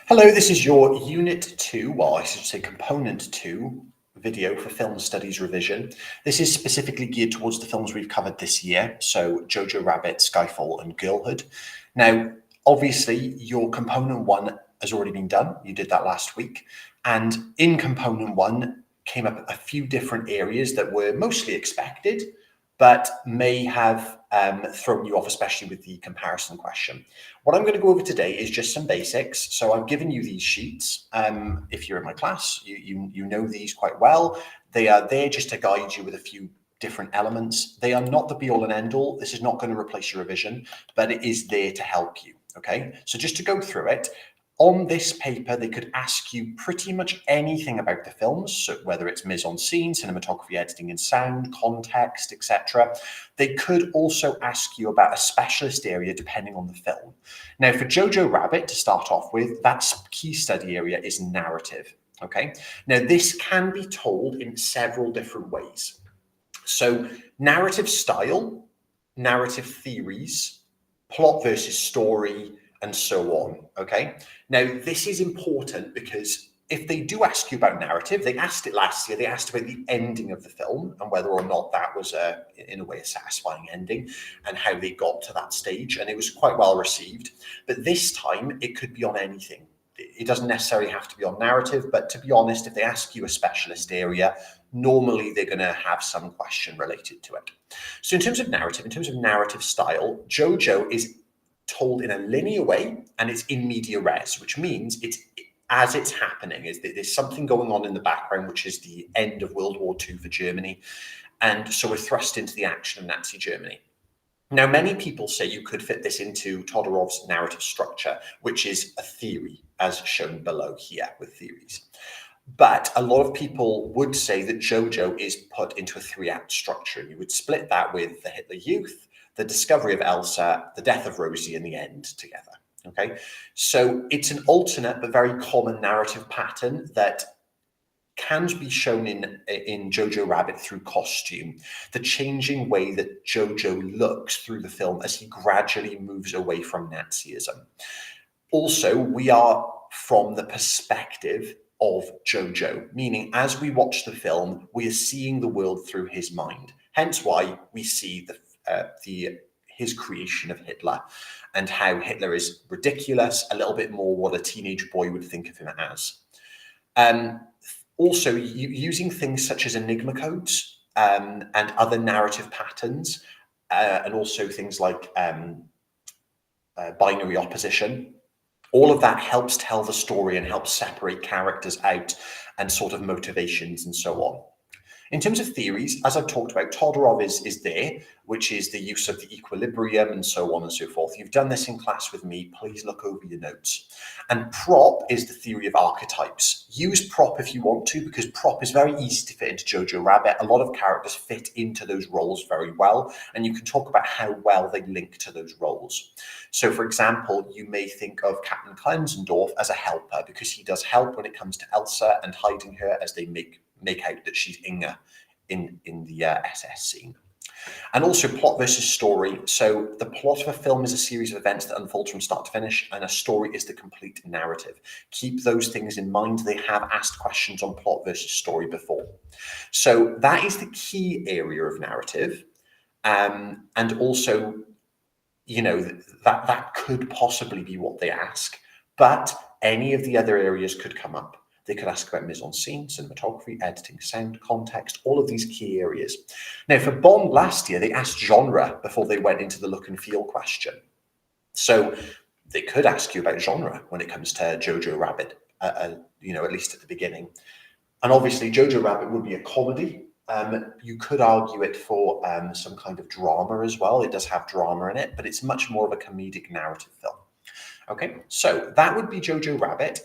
Hello, this is your Unit 2, well, I should say Component 2 video for Film Studies Revision. This is specifically geared towards the films we've covered this year, so Jojo Rabbit, Skyfall and Girlhood. Now, obviously, your Component 1 has already been done. You did that last week. And in Component 1 came up a few different areas that were mostly expected, but may have thrown you off, especially with the comparison question. What I'm going to go over today is just some basics. So I've given you these sheets. If you're in my class, you know these quite well. They are there just to guide you with a few different elements. They are not the be all and end all. This is not going to replace your revision, but it is there to help you. Okay, so just to go through it, on this paper, they could ask you pretty much anything about the films, so whether it's mise-en-scene, cinematography, editing and sound, context, etc. They could also ask you about a specialist area depending on the film. Now, for Jojo Rabbit, to start off with, that key study area is narrative. Okay, now this can be told in several different ways. So narrative style, narrative theories, plot versus story, and so on, okay? Now, this is important because if they do ask you about narrative, they asked it last year, they asked about the ending of the film and whether or not that was, in a way, a satisfying ending and how they got to that stage, and it was quite well received. But this time, it could be on anything. It doesn't necessarily have to be on narrative, but to be honest, if they ask you a specialist area, normally they're going to have some question related to it. So in terms of narrative style, Jojo is told in a linear way and it's in media res, which means it's as it's happening. There's something going on in the background, which is the end of World War II for Germany. And so we're thrust into the action of Nazi Germany. Now, many people say you could fit this into Todorov's narrative structure, which is a theory, as shown below here with theories. But a lot of people would say that Jojo is put into a 3-act structure. You would split that with the Hitler Youth, the discovery of Elsa, the death of Rosie, and the end together. Okay, so it's an alternate but very common narrative pattern that can be shown in Jojo Rabbit through costume, the changing way that Jojo looks through the film as he gradually moves away from Nazism. Also, we are from the perspective of Jojo, meaning as we watch the film, we are seeing the world through his mind. Hence why we see his creation of Hitler and how Hitler is ridiculous, a little bit more what a teenage boy would think of him as. Also, using things such as enigma codes and other narrative patterns, and also things like binary opposition, all of that helps tell the story and helps separate characters out and sort of motivations and so on. In terms of theories, as I've talked about, Todorov is there, which is the use of the equilibrium and so on and so forth. You've done this in class with me. Please look over your notes. And prop is the theory of archetypes. Use prop if you want to, because prop is very easy to fit into Jojo Rabbit. A lot of characters fit into those roles very well, and you can talk about how well they link to those roles. So, for example, you may think of Captain Klenzendorf as a helper because he does help when it comes to Elsa and hiding her as they make out that she's Inga in the SS scene. And also plot versus story. So the plot of a film is a series of events that unfold from start to finish, and a story is the complete narrative. Keep those things in mind. They have asked questions on plot versus story before. So that is the key area of narrative. And also, you know, that could possibly be what they ask, but any of the other areas could come up. They could ask about mise-en-scene, cinematography, editing, sound, context, all of these key areas. Now, for Bond last year, they asked genre before they went into the look and feel question. So they could ask you about genre when it comes to Jojo Rabbit, you know, at least at the beginning. And obviously, Jojo Rabbit would be a comedy. You could argue it for some kind of drama as well. It does have drama in it, but it's much more of a comedic narrative film. Okay, so that would be Jojo Rabbit.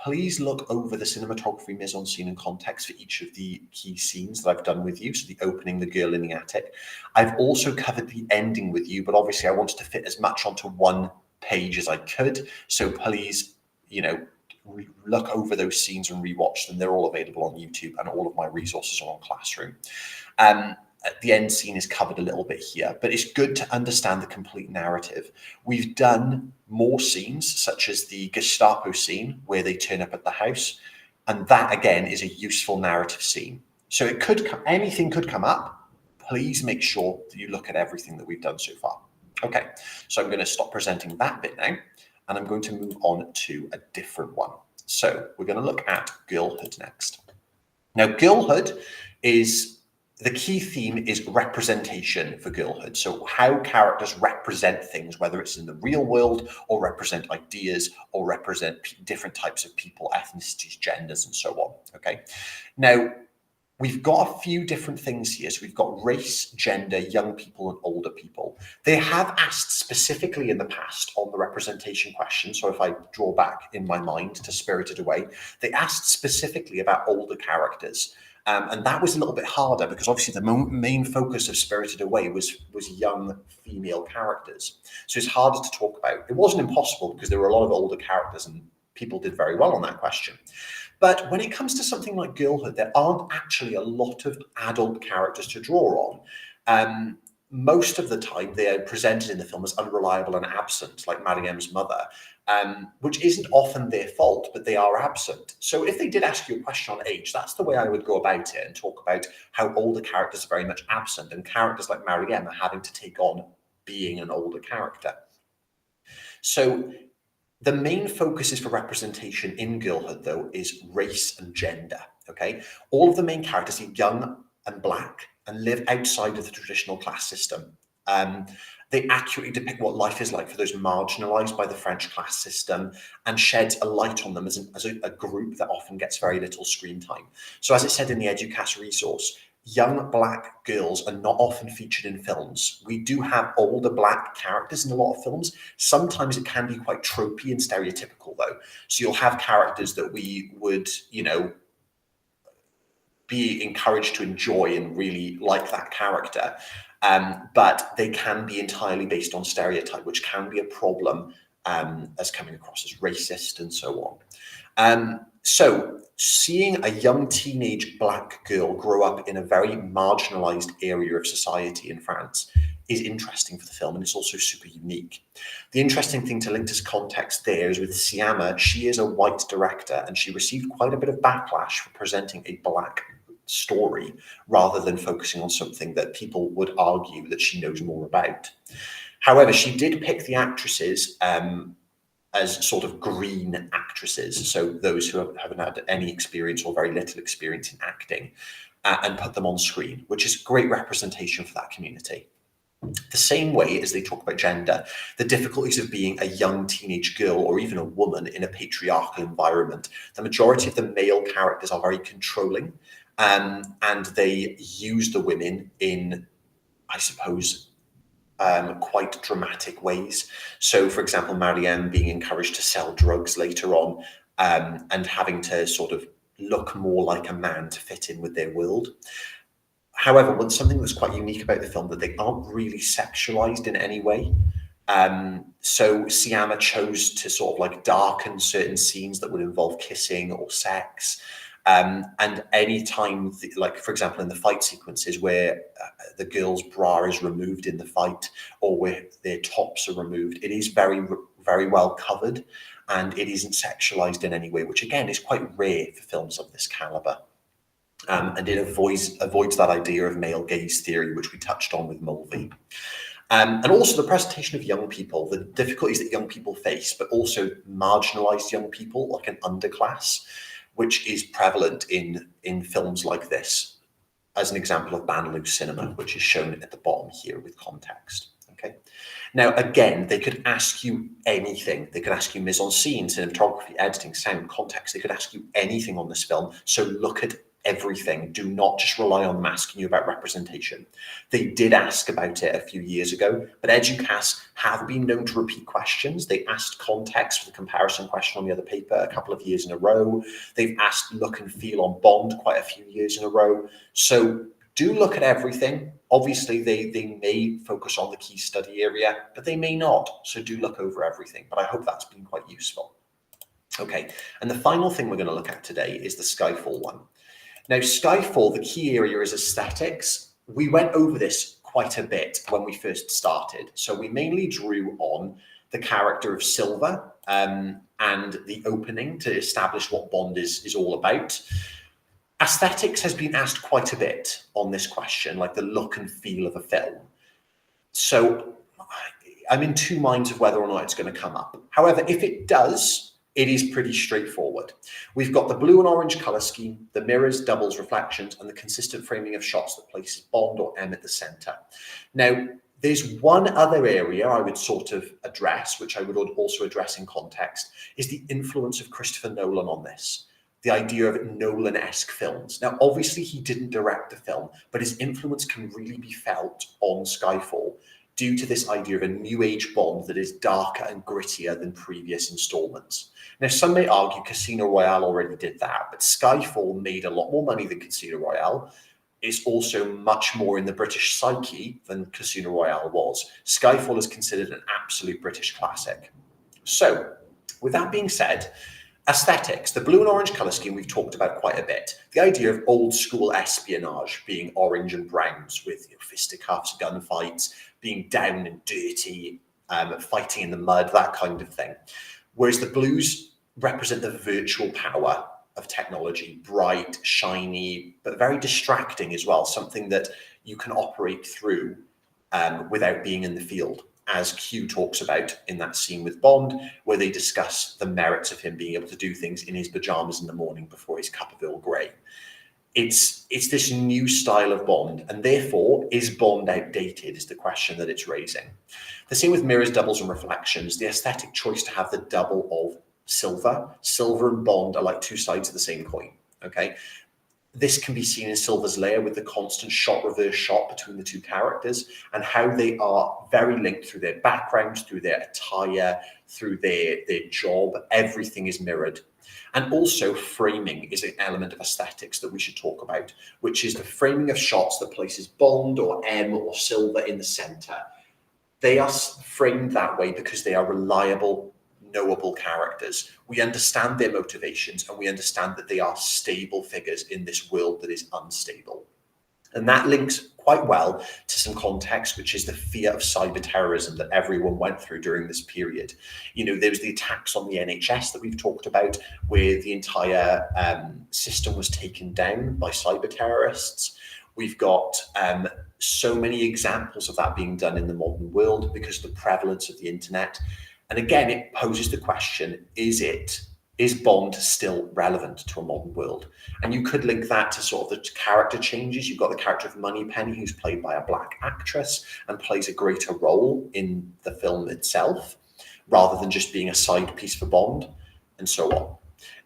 Please look over the cinematography, mise-en-scene and context for each of the key scenes that I've done with you. So the opening, the girl in the attic. I've also covered the ending with you, but obviously I wanted to fit as much onto one page as I could. So please, you know, look over those scenes and rewatch them. They're all available on YouTube, and all of my resources are on Classroom. the end scene is covered a little bit here, but it's good to understand the complete narrative. We've done more scenes, such as the Gestapo scene, where they turn up at the house, and that, again, is a useful narrative scene. So it could anything could come up. Please make sure that you look at everything that we've done so far. Okay, so I'm going to stop presenting that bit now, and I'm going to move on to a different one. So we're going to look at girlhood next. Now, girlhood is, the key theme is representation for girlhood. So how characters represent things, whether it's in the real world or represent ideas or represent different types of people, ethnicities, genders, and so on. Okay. Now, we've got a few different things here. So we've got race, gender, young people, and older people. They have asked specifically in the past on the representation question. So if I draw back in my mind to Spirited Away, they asked specifically about older characters. And that was a little bit harder because obviously the main focus of Spirited Away was young female characters. So it's harder to talk about. It wasn't impossible because there were a lot of older characters and people did very well on that question. But when it comes to something like girlhood, there aren't actually a lot of adult characters to draw on. Most of the time, they are presented in the film as unreliable and absent, like Mariam's mother, which isn't often their fault, but they are absent. So if they did ask you a question on age, that's the way I would go about it and talk about how older characters are very much absent and characters like Mariam are having to take on being an older character. So the main focus is for representation in girlhood, though, is race and gender, okay? All of the main characters are young and black and live outside of the traditional class system. They accurately depict what life is like for those marginalized by the French class system and sheds a light on them as a group that often gets very little screen time. So as it said in the EDUQAS resource, young black girls are not often featured in films. We do have older black characters in a lot of films. Sometimes it can be quite tropey and stereotypical, though. So you'll have characters that we would, be encouraged to enjoy and really like that character. But they can be entirely based on stereotype, which can be a problem as coming across as racist and so on. So seeing a young teenage black girl grow up in a very marginalized area of society in France is interesting for the film, and it's also super unique. The interesting thing to link to context there is with Siama. She is a white director, and she received quite a bit of backlash for presenting a black story rather than focusing on something that people would argue that she knows more about. However, she did pick the actresses as sort of green actresses, so those who haven't had any experience or very little experience in acting, and put them on screen, which is great representation for that community. The same way as they talk about gender, the difficulties of being a young teenage girl or even a woman in a patriarchal environment. The majority of the male characters are very controlling, and they use the women in, I suppose, quite dramatic ways. So, for example, Marianne being encouraged to sell drugs later on, and having to sort of look more like a man to fit in with their world. However, something that's quite unique about the film that they aren't really sexualized in any way. So Siama chose to sort of like darken certain scenes that would involve kissing or sex. And any time, like for example, in the fight sequences where the girl's bra is removed in the fight or where their tops are removed, it is very, very well covered and it isn't sexualized in any way, which again is quite rare for films of this caliber. And it avoids that idea of male gaze theory, which we touched on with Mulvey. And also the presentation of young people, the difficulties that young people face, but also marginalized young people, like an underclass, which is prevalent in films like this, as an example of Banlieue cinema, which is shown at the bottom here with context. Okay. Now, again, they could ask you anything. They could ask you mise-en-scene, cinematography, editing, sound, context. They could ask you anything on this film. So look at everything. Do not just rely on them asking you about representation. They did ask about it a few years ago, but EDUQAS have been known to repeat questions. They asked context for the comparison question on the other paper a couple of years in a row. They've asked look and feel on Bond quite a few years in a row. So do look at everything. Obviously, they may focus on the key study area, but they may not. So do look over everything. But I hope that's been quite useful. Okay, and the final thing we're going to look at today is the Skyfall one. Now, Skyfall, the key area is aesthetics. we went over this quite a bit when we first started. So we mainly drew on the character of Silver and the opening to establish what Bond is all about. Aesthetics has been asked quite a bit on this question, like the look and feel of a film. So I'm in two minds of whether or not it's going to come up. However, if it does, it is pretty straightforward. We've got the blue and orange color scheme, the mirrors, doubles, reflections, and the consistent framing of shots that places Bond or M at the center. Now, there's one other area I would sort of address, which I would also address in context, is the influence of Christopher Nolan on this. The idea of Nolan-esque films. Now, obviously, he didn't direct the film, but his influence can really be felt on Skyfall due to this idea of a new age Bond that is darker and grittier than previous installments. Now, some may argue Casino Royale already did that, but Skyfall made a lot more money than Casino Royale. It's also much more in the British psyche than Casino Royale was. Skyfall is considered an absolute British classic. So, with that being said, aesthetics, the blue and orange color scheme we've talked about quite a bit. The idea of old school espionage being orange and browns with fisticuffs, gunfights, being down and dirty, fighting in the mud, that kind of thing. Whereas the blues represent the virtual power of technology, bright, shiny, but very distracting as well, something that you can operate through without being in the field, as Q talks about in that scene with Bond, where they discuss the merits of him being able to do things in his pajamas in the morning before his cup of Earl Grey. It's this new style of Bond, and therefore, is Bond outdated is the question that it's raising. The same with mirrors, doubles, and reflections. The aesthetic choice to have the double of Silver. Silver and Bond are like two sides of the same coin, okay? This can be seen in Silver's lair with the constant shot, reverse shot between the two characters and how they are very linked through their backgrounds, through their attire, through their job. Everything is mirrored. And also framing is an element of aesthetics that we should talk about, which is the framing of shots that places Bond or M or Silver in the center. They are framed that way because they are reliable, knowable characters. We understand their motivations and we understand that they are stable figures in this world that is unstable. And that links quite well to some context, which is the fear of cyber terrorism that everyone went through during this period. You know, there was the attacks on the NHS that we've talked about, where the entire system was taken down by cyber terrorists. We've got so many examples of that being done in the modern world because of the prevalence of the internet. And again, it poses the question, is Bond still relevant to a modern world? And you could link that to sort of the character changes. You've got the character of Moneypenny, who's played by a black actress and plays a greater role in the film itself, rather than just being a side piece for Bond, and so on.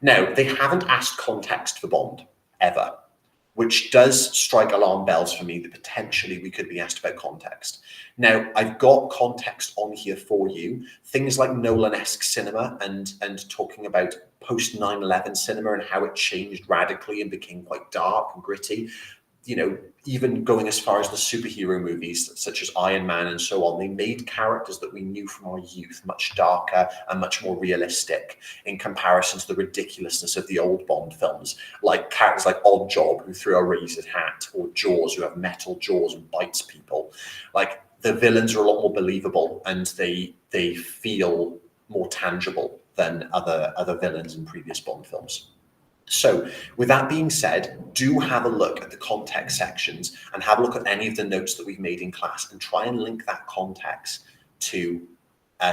Now, they haven't asked context for Bond, ever, which does strike alarm bells for me that potentially we could be asked about context. Now, I've got context on here for you, things like Nolan-esque cinema and talking about post 9/11 cinema and how it changed radically and became quite dark and gritty. You know, even going as far as the superhero movies, such as Iron Man and so on, they made characters that we knew from our youth much darker and much more realistic in comparison to the ridiculousness of the old Bond films, like characters like Oddjob, who threw a razored hat, or Jaws, who have metal jaws and bites people. Like, the villains are a lot more believable and they feel more tangible than other villains in previous Bond films. So with that being said, do have a look at the context sections and have a look at any of the notes that we've made in class and try and link that context to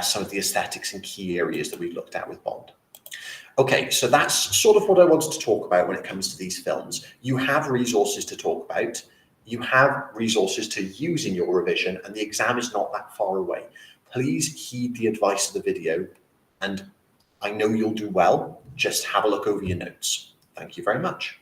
some of the aesthetics and key areas that we've looked at with Bond. Okay, so that's sort of what I wanted to talk about when it comes to these films. You have resources to talk about, you have resources to use in your revision, and the exam is not that far away. Please heed the advice of the video, and I know you'll do well. Just have a look over your notes. Thank you very much.